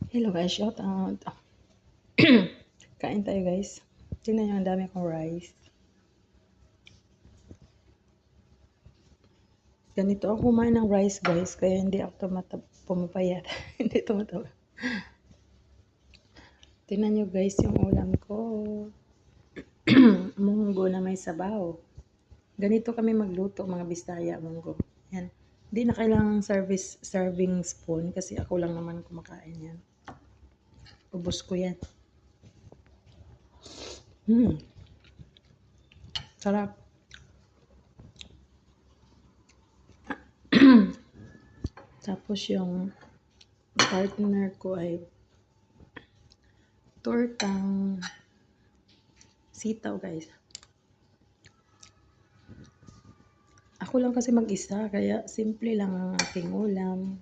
Hello guys, shout out. Kain tayo guys. Tingnan nyo, ang dami kong rice. Ganito ako kumain ng rice guys, kaya hindi ako pumapayat. Hindi tumataba. Tingnan nyo guys yung ulam ko. Munggo na may sabaw. Ganito kami magluto mga Bisaya, munggo. Yan. Hindi na kailangang serving spoon kasi ako lang naman kumakain yan. Ubus ko yan. Sarap. Tapos yung partner ko ay tortang sitaw guys. Ako lang kasi mag-isa, kaya simple lang ang aking ulam.